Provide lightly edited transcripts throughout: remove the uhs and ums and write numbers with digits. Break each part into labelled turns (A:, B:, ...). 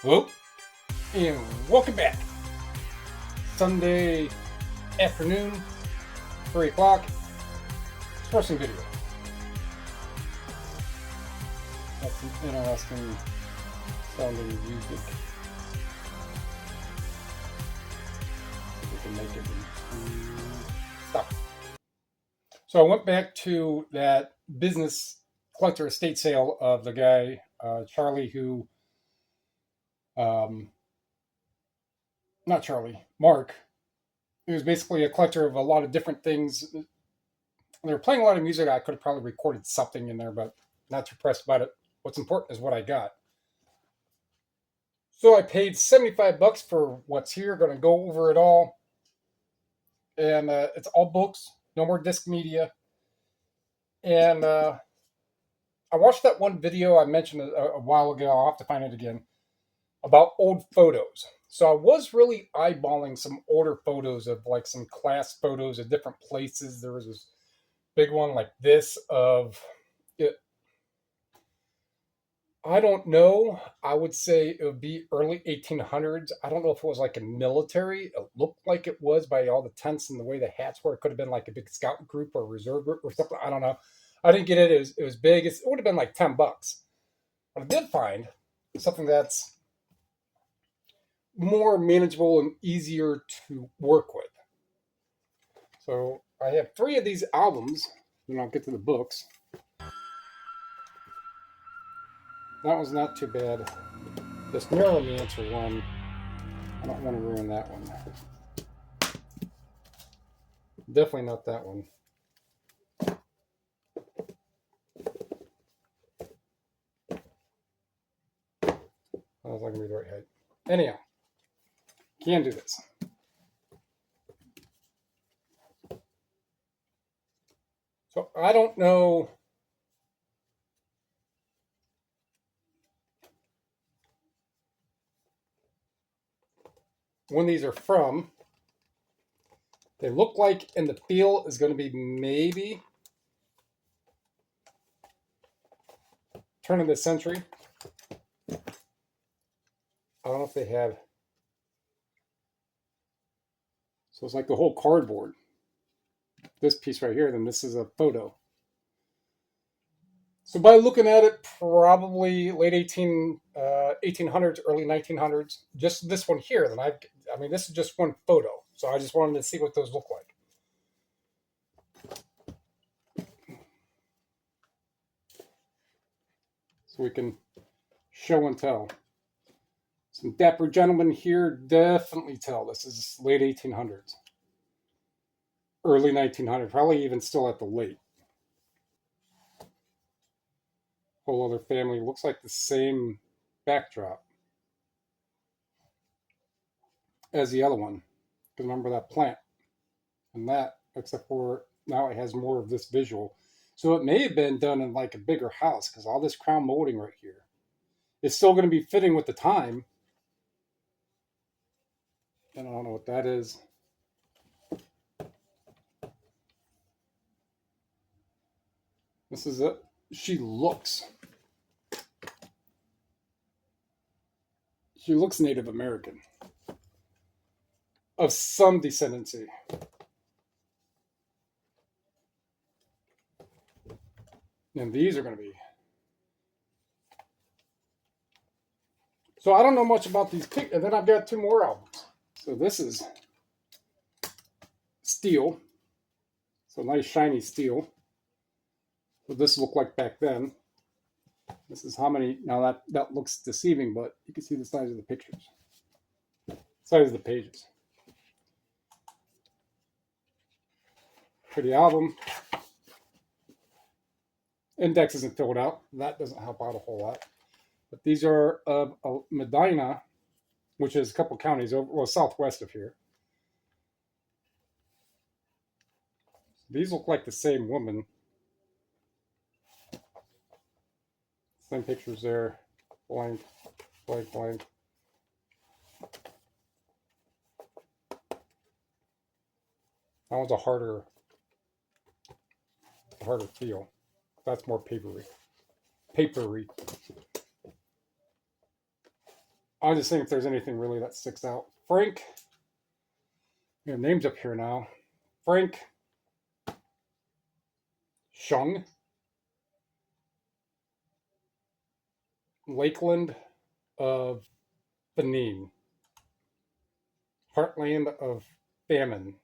A: Hello, and welcome back. Sunday afternoon, 3 o'clock, expressing video. That's some interesting sounding music. See if we can make it stop. So I went back to that business collector estate sale of the guy, Charlie, who, not Charlie, Mark. He was basically a collector of a lot of different things. They were playing a lot of music. I could have probably recorded something in there, but not too pressed about it. What's important is what I got. So I paid $75 for what's here. Going to go over it all, and it's all books, no more disc media. And I watched that one video I mentioned a while ago. I'll have to find it again about old photos. So I was really eyeballing some older photos of like some class photos of different places. There was this big one like this of it. I don't know. I would say it would be early 1800s. I don't know if it was like a military. It looked like it was by all the tents and the way the hats were. It could have been like a big scout group or reserve group or something. I don't know. I didn't get it. It was big. It would have been like $10. But I did find something that's more manageable and easier to work with. So I have 3 of these albums, and I'll get to the books. That was not too bad. This Neuromancer one, I don't want to ruin that one. Definitely not that one. I was not going to be the right height. Anyhow, can do this. So I don't know when these are from. They look like, and the feel is going to be maybe turn of the century. I don't know if they have. So it's like the whole cardboard. This piece right here, then this is a photo. So by looking at it, probably late 1800s, early 1900s. Just this one here. Then I mean, this is just one photo. So I just wanted to see what those look like. So we can show and tell. Some dapper gentlemen here, definitely tell this is late 1800s. Early 1900s, probably even still at the late. Whole other family, looks like the same backdrop as the other one. Remember that plant and that, except for now it has more of this visual. So it may have been done in like a bigger house because all this crown molding right here is still going to be fitting with the time. And I don't know what that is. This is it. She looks Native American of some descendancy. And these are going to be. So I don't know much about these pictures. And then I've got 2 more albums. So this is steel. So nice shiny steel. What this looked like back then. This is how many. Now that looks deceiving, but you can see the size of the pictures. Size of the pages. For the album. Index isn't filled out. That doesn't help out a whole lot. But these are of Medina, which is a couple counties over, well, southwest of here. These look like the same woman. Same pictures there. Blank, blank, blank. That one's a harder feel. That's more papery. I just think if there's anything really that sticks out. Frank, we have names up here now. Frank Shung, Lakeland of Benin, heartland of famine.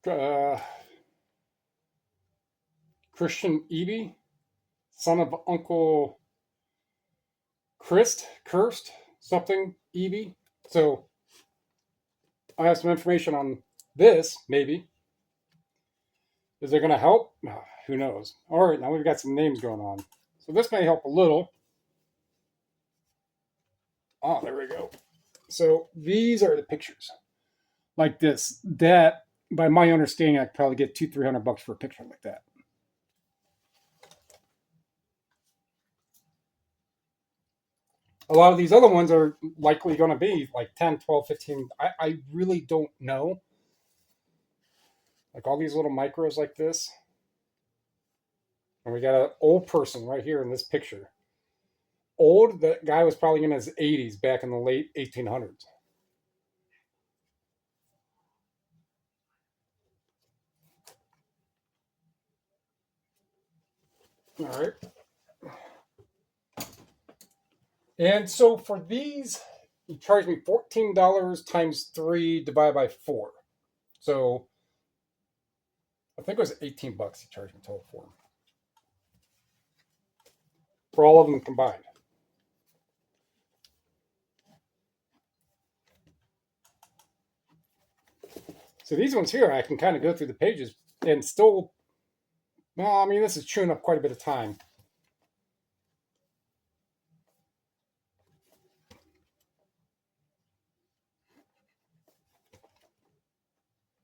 A: Uh, Christian Eby, son of Uncle Cursed, something Eby. So I have some information on this, maybe. Is it going to help? Who knows? All right, now we've got some names going on. So this may help a little. Oh, there we go. So these are the pictures. Like this. That, by my understanding, I could probably get $200-300 for a picture like that. A lot of these other ones are likely going to be like 10, 12, 15. I really don't know. Like all these little micros like this. And we got an old person right here in this picture. Old, that guy was probably in his 80s back in the late 1800s. All right. And so for these, he charged me $14 times 3 divided by 4. So I think it was $18 he charged me total for all of them combined. So these ones here, I can kind of go through the pages and still, well, I mean, this is chewing up quite a bit of time.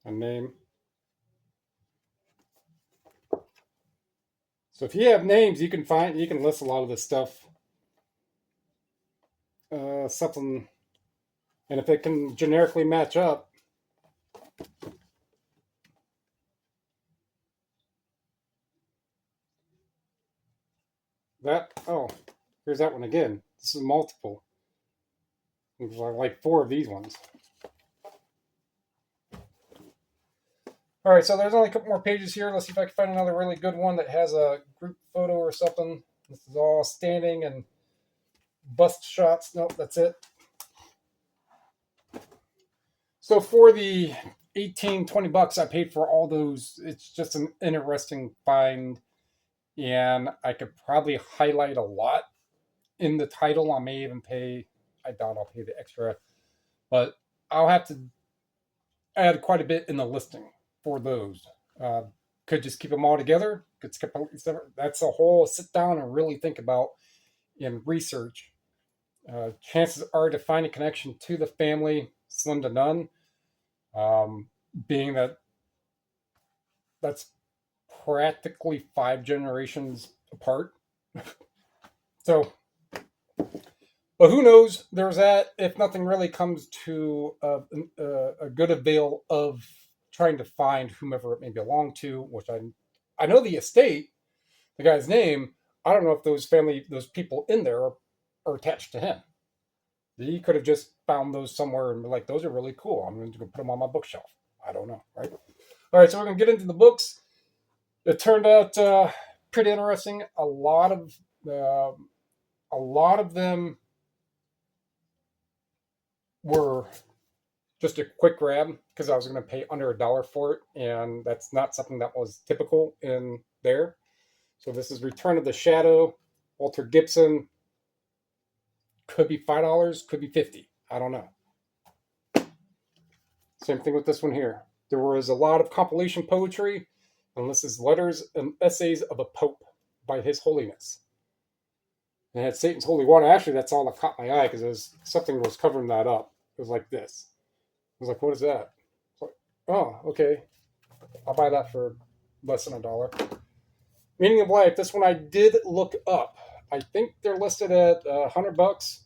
A: A name. So if you have names, you can list a lot of this stuff. Something, and if it can generically match up, here's that one again. This is multiple. There's like 4 of these ones. All right, so there's only a couple more pages here. Let's see if I can find another really good one that has a group photo or something. This is all standing and bust shots. Nope, that's it. So for the $18-20 I paid for all those, it's just an interesting find, and I could probably highlight a lot in the title. I may even pay, I doubt I'll pay the extra, but I'll have to add quite a bit in the listing for those. Could just keep them all together. Could skip that's a whole sit down and really think about in research. Chances are to find a connection to the family slim to none. Being that that's practically 5 generations apart. So, but who knows? There's that. If nothing really comes to a good avail of trying to find whomever it may belong to, which I know the estate, the guy's name. I don't know if those people in there are attached to him. He could have just found those somewhere and be like, those are really cool. I'm going to go put them on my bookshelf. I don't know, right? All right, so we're going to get into the books. It turned out pretty interesting. A lot of them were just a quick grab because I was going to pay under $1 for it, and that's not something that was typical in there. So this is Return of the Shadow, Walter Gibson. Could be $5, could be $50. I don't know. Same thing with this one here. There was a lot of compilation poetry, and this is Letters and Essays of a Pope by His Holiness. And it had Satan's Holy Water. Actually, that's all that caught my eye because something was covering that up. It was like this. I was like, what is that? Like, oh, okay. I'll buy that for less than $1. Meaning of Life. This one I did look up. I think they're listed at $100.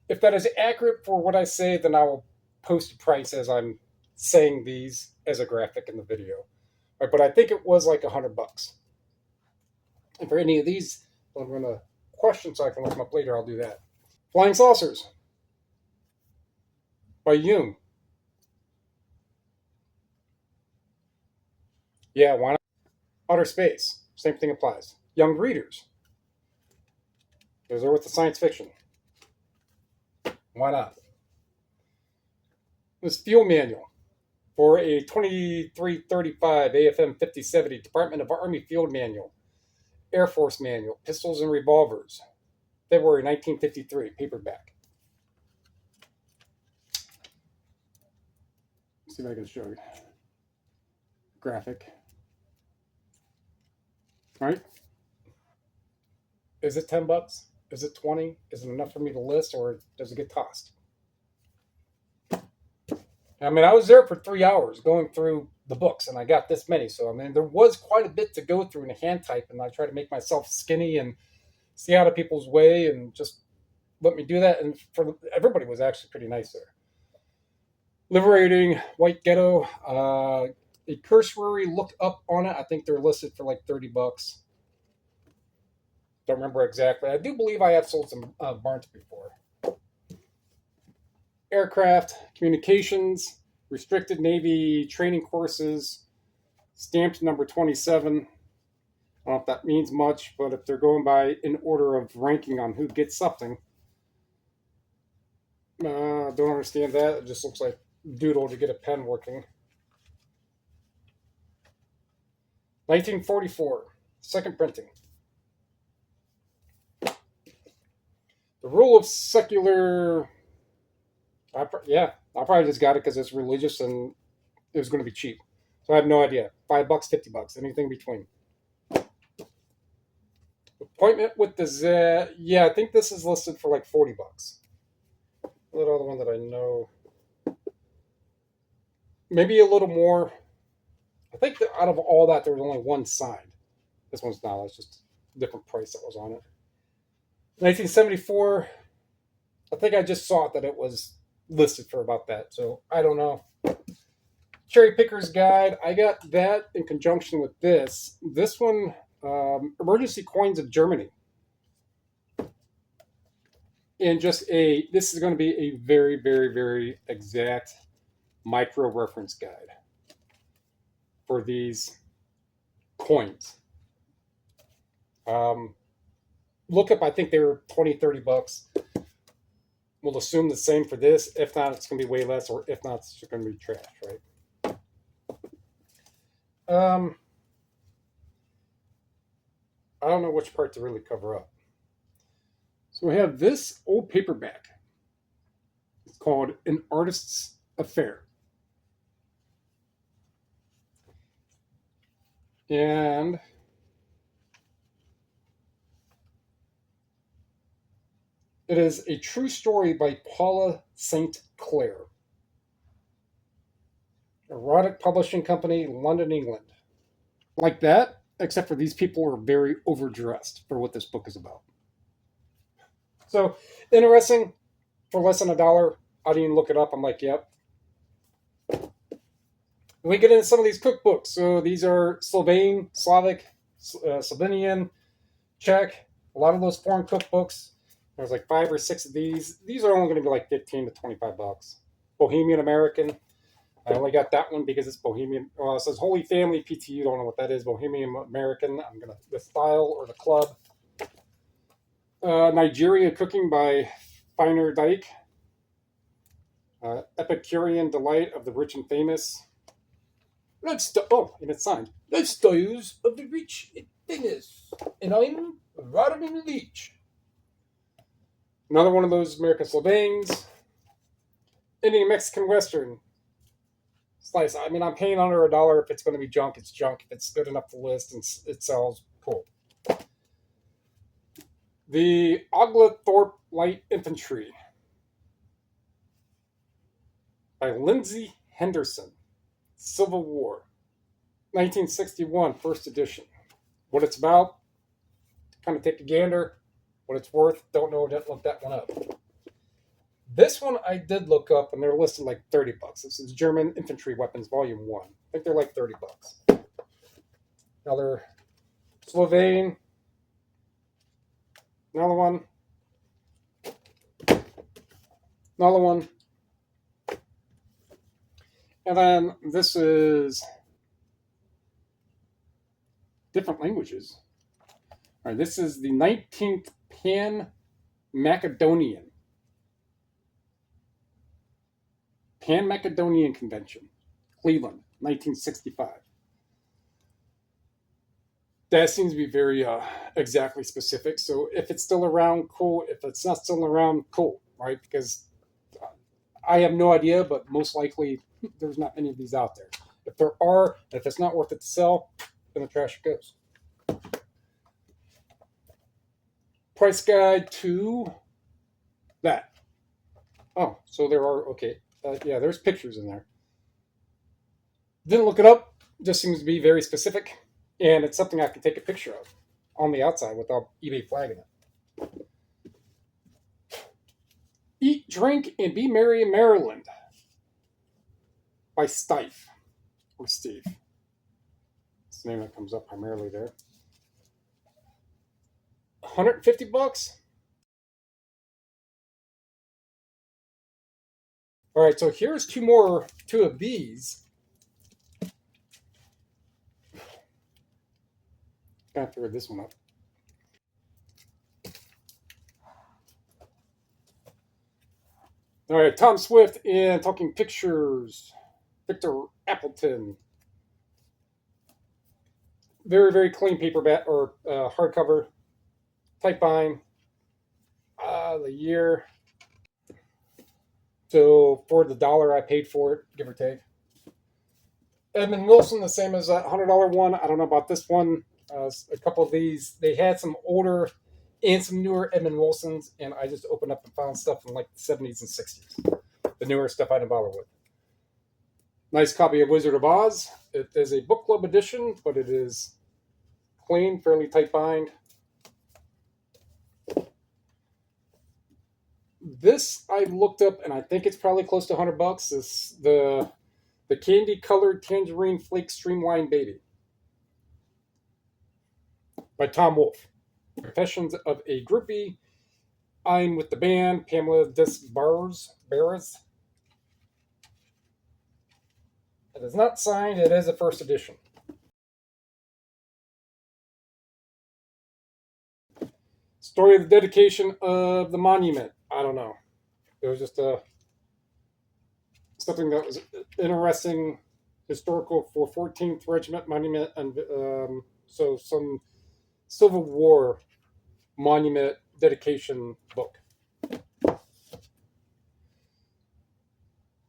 A: If that is accurate for what I say, then I will post a price as I'm saying these as a graphic in the video. Right, but I think it was like $100. And for any of these, I'm going to question so I can look them up later. I'll do that. Flying Saucers by Jung. Yeah, why not? Outer Space. Same thing applies. Young Readers. Those are with the science fiction. Why not? This Fuel Manual for a 2335 AFM 5070 Department of Army Field Manual, Air Force Manual, Pistols and Revolvers, February 1953, paperback. Let's see if I can show you. Graphic. Right? Is it $10? Is it 20? Is it enough for me to list, or does it get tossed? I mean, I was there for 3 hours going through the books, and I got this many. So, I mean, there was quite a bit to go through in a hand type, and I try to make myself skinny and stay out of people's way and just let me do that. And for everybody was actually pretty nice there. Liberating White Ghetto. A cursory look up on it. I think they're listed for like $30. Don't remember exactly. I do believe I have sold some Barnes before. Aircraft, Communications, Restricted Navy Training Courses, stamped number 27. I don't know if that means much, but if they're going by in order of ranking on who gets something, don't understand that. It just looks like doodle to get a pen working. 1944, second printing. The Rule of Secular. I'll probably just got it because it's religious and it was going to be cheap. So I have no idea. $5, $50, anything between. Appointment with the Z. Yeah, I think this is listed for like $40. What other one that I know? Maybe a little more. I think that out of all that, there was only one signed. This one's not. It's just a different price that was on it. 1974. I think I just saw it that it was listed for about that. So I don't know. Cherry Picker's Guide. I got that in conjunction with this. This one, Emergency Coins of Germany. And this is going to be a very, very, very exact micro reference guide for these coins. Look up, I think they were $20-$30. We'll assume the same for this. If not, it's going to be way less, or if not, it's going to be trash, right? I don't know which part to really cover up. So we have this old paperback. It's called An Artist's Affair. And it is a true story by Paula St. Clair. Erotic Publishing Company, London, England. Like that, except for these people are very overdressed for what this book is about. So, interesting. For less than $1, I didn't even look it up. I'm like, yep. We get into some of these cookbooks. So these are Slovene, Slavic, Slovenian, Czech. A lot of those foreign cookbooks. There's like 5 or 6 of these. These are only going to be like $15 to $25. Bohemian American. I only got that one because it's Bohemian. Well, it says Holy Family PTU. Don't know what that is. Bohemian American. I'm going to the style or the club. Nigeria Cooking by Finer Dyke. Epicurean Delight of the Rich and Famous. And it's signed. Lifestyles of the Rich and Famous. And I'm Rodman Leach. Another one of those American Slovenes. Indian Mexican Western. Slice. I mean, I'm paying under $1. If it's going to be junk, it's junk. If it's good enough to list and it sells, cool. The Oglethorpe Light Infantry by Lindsay Henderson. Civil War. 1961, first edition. What it's about, kind of take a gander. What it's worth, don't know, didn't look that one up. This one I did look up, and they're listed like 30 bucks. This is German Infantry Weapons Volume 1. I think they're like 30 bucks. Another Slovene. Another one. Another one. And then this is different languages. All right, this is the 19th Pan-Macedonian Convention, Cleveland, 1965. That seems to be very exactly specific. So if it's still around, cool. If it's not still around, cool, right? Because I have no idea, but most likely there's not many of these out there. If there are, if it's not worth it to sell, then the trash it goes. Price guide to that. Oh, so there are, okay. Yeah, there's pictures in there. Didn't look it up. Just seems to be very specific. And it's something I can take a picture of on the outside without eBay flagging it. Eat, Drink, and Be Merry in Maryland by Steve. That's the name that comes up primarily there. 150 bucks. All right, so here's two of these. Gotta figure this one up. All right, Tom Swift and Talking Pictures. Victor Appleton. Very, very clean paperback or hardcover. Type bind. The year. So for the dollar I paid for it, give or take. Edmund Wilson, the same as that $100 one. I don't know about this one. A couple of these, they had some older and some newer Edmund Wilsons, and I just opened up and found stuff from like the 70s and 60s. The newer stuff I didn't bother with. Nice copy of Wizard of Oz. It is a book club edition, but it is clean, fairly tight bind. This I looked up, and I think it's probably close to $100. This the candy colored tangerine flake streamlined baby by Tom Wolfe. Confessions of a Groupie. I'm with the band. Pamela Barras. It is not signed. It is a first edition. Story of the dedication of the monument. I don't know. It was just something that was interesting, historical for 14th Regiment Monument, and so some Civil War monument dedication book.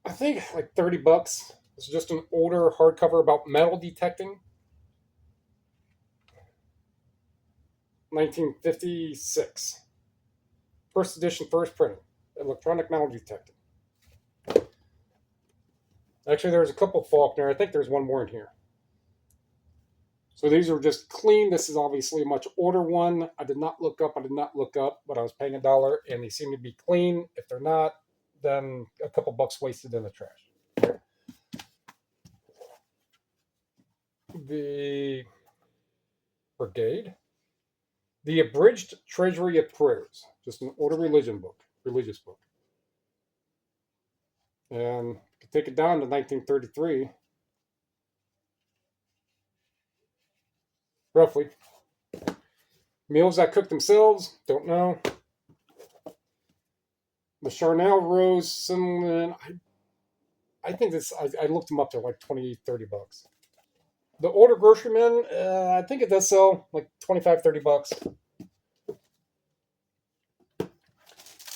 A: I think like 30 bucks. It's just an older hardcover about metal detecting. 1956. First edition, first printing. Electronic metal detecting. Actually, there's a couple Faulkner. I think there's one more in here. So these are just clean. This is obviously a much older one. I did not look up, but I was paying $1, and they seem to be clean. If they're not, then a couple bucks wasted in the trash. The Brigade. The Abridged Treasury of Prayers. Just an older religious book. And you can take it down to 1933. Roughly. Meals that cook themselves, don't know. The Charnel Rose Cinnamon. I think this, I looked them up to like 20, 30 bucks. The older groceryman, I think it does sell like 25, 30 bucks.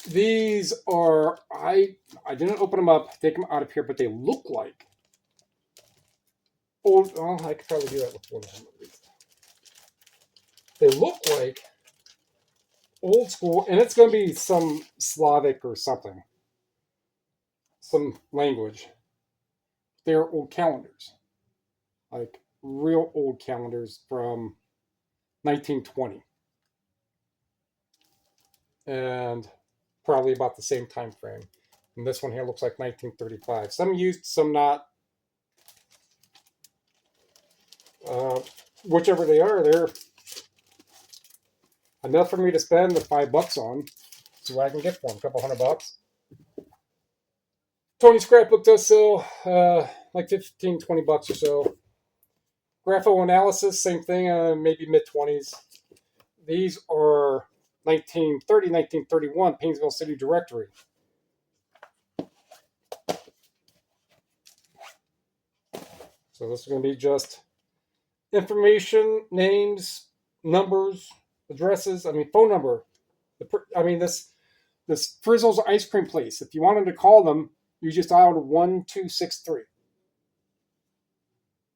A: These are, I didn't open them up, take them out of here, but they look like old, oh, I could probably do that with one of them at least. They look like old school, and it's going to be some Slavic or something. Some language. They're old calendars. Like real old calendars from 1920. And probably about the same time frame. And this one here looks like 1935. Some used, some not. Whichever they are, they're enough for me to spend the $5 on. See what I can get for them. A couple $100. Tony Scrapbook does sell like 15, $20 or so. Grapho Analysis, same thing, maybe mid-20s. These are 1930, 1931 Painesville City Directory. So this is going to be just information, names, numbers, addresses. I mean, phone number. This Frizzle's ice cream place. If you wanted to call them, you just dialed 1263.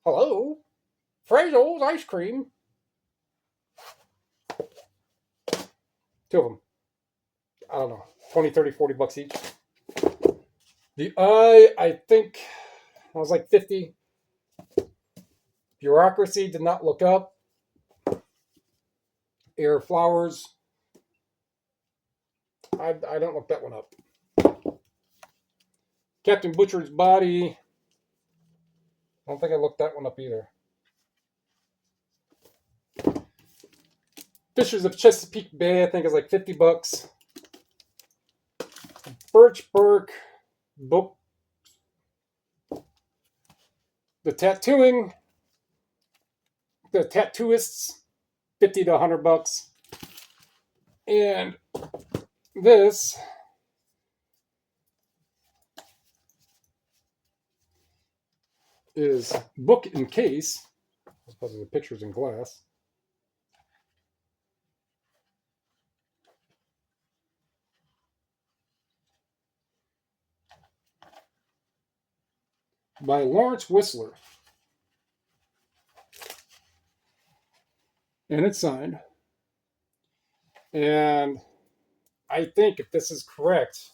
A: Hello, Frizzle's ice cream. Two of them. I don't know, 20, 30, $40 each. The I think I was like 50. Bureaucracy did not look up. Air Flowers. I don't look that one up. Captain Butcher's Body. I don't think I looked that one up either. Fishers of Chesapeake Bay, I think is like $50. Birchburg book. The Tattooing. The Tattooists, $50 to $100. And this is Book in Case. I suppose the pictures in glass. By Lawrence Whistler. And it's signed. And I think if this is correct,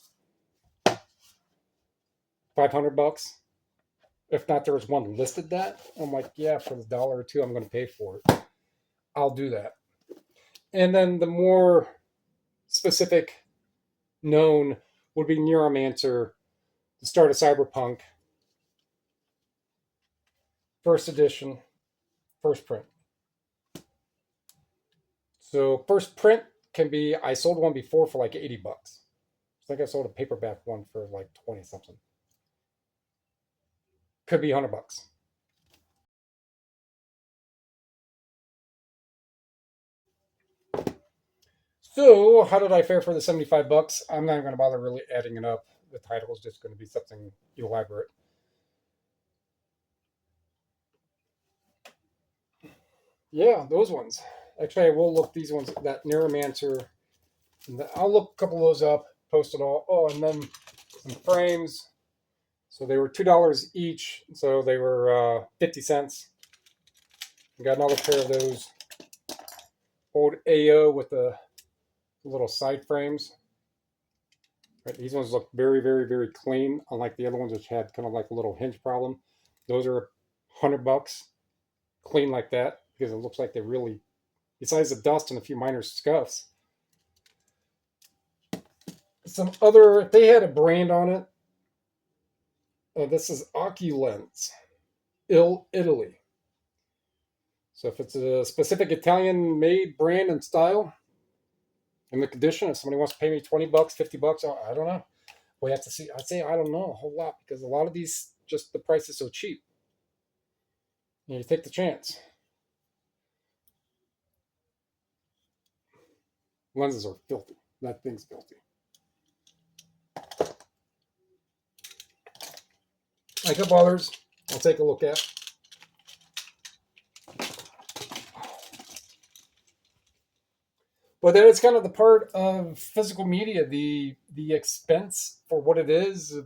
A: $500. If not, there was one listed that. I'm like, yeah, for the dollar or two, I'm going to pay for it. I'll do that. And then the more specific known would be Neuromancer, the start of Cyberpunk, first edition, first print. So first print can be, I sold one before for like $80. I think I sold a paperback one for like 20 something. Could be $100. So how did I fare for the $75? I'm not even going to bother really adding it up. The title is just going to be something elaborate. Yeah, those ones. Actually, I will look these ones, that Neuromancer. I'll look a couple of those up, post it all. Oh, and then some frames. So they were $2 each. So they were 50 cents. Got another pair of those old AO with the little side frames. Right, these ones look very, very, very clean, unlike the other ones which had kind of like a little hinge problem. Those are $100, clean like that, because it looks like they really, besides the dust and a few minor scuffs. Some other, they had a brand on it. This is Oculens, Italy. So if it's a specific Italian-made brand and style, in the condition, if somebody wants to pay me $20, $50, I don't know. We have to see. I'd say I don't know a whole lot because a lot of these, just the price is so cheap. You take the chance. Lenses are filthy. That thing's filthy. A couple others I'll take a look at. But then it's kind of the part of physical media, the expense for what it is,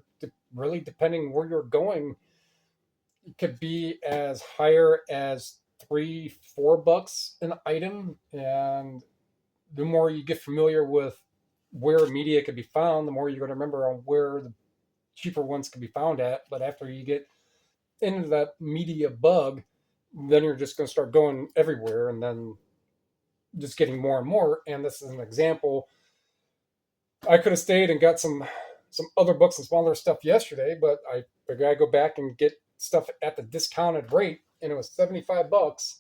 A: really depending where you're going, it could be as higher as $3, $4 an item. And the more you get familiar with where media can be found, the more you're going to remember on where the cheaper ones can be found at. But after you get into that media bug, then you're just going to start going everywhere and then just getting more and more. And this is an example. I could have stayed and got some some other books and smaller stuff yesterday, but I figured I'd go back and get stuff at the discounted rate, and it was $75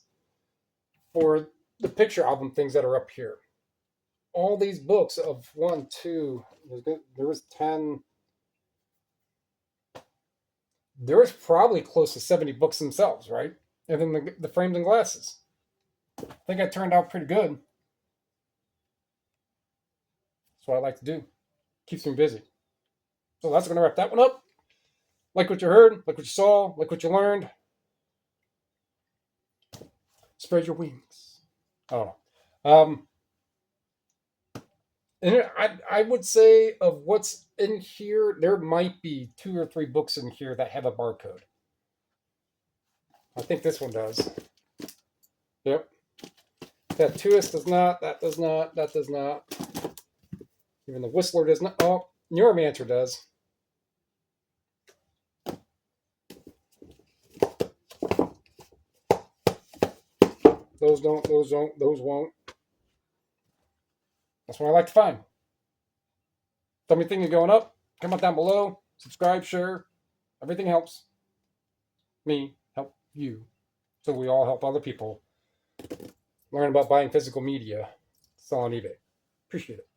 A: for the picture album things that are up here. All these books of one, two, there was 10. There was probably close to 70 books themselves, right? And then the frames and glasses. I think it turned out pretty good. That's what I like to do. Keeps me busy. So that's going to wrap that one up. Like what you heard, like what you saw, like what you learned. Spread your wings. Oh. And I would say of what's in here, there might be 2 or 3 books in here that have a barcode. I think this one does. Yep. That Tuist does not. That does not. That does not. Even the Whistler does not. Oh, Neuromancer does. Those don't. Those don't. Those won't. That's what I like to find. Tell me anything going up. Comment down below. Subscribe, share. Everything helps me help you. So we all help other people learn about buying physical media. Sell on eBay. Appreciate it.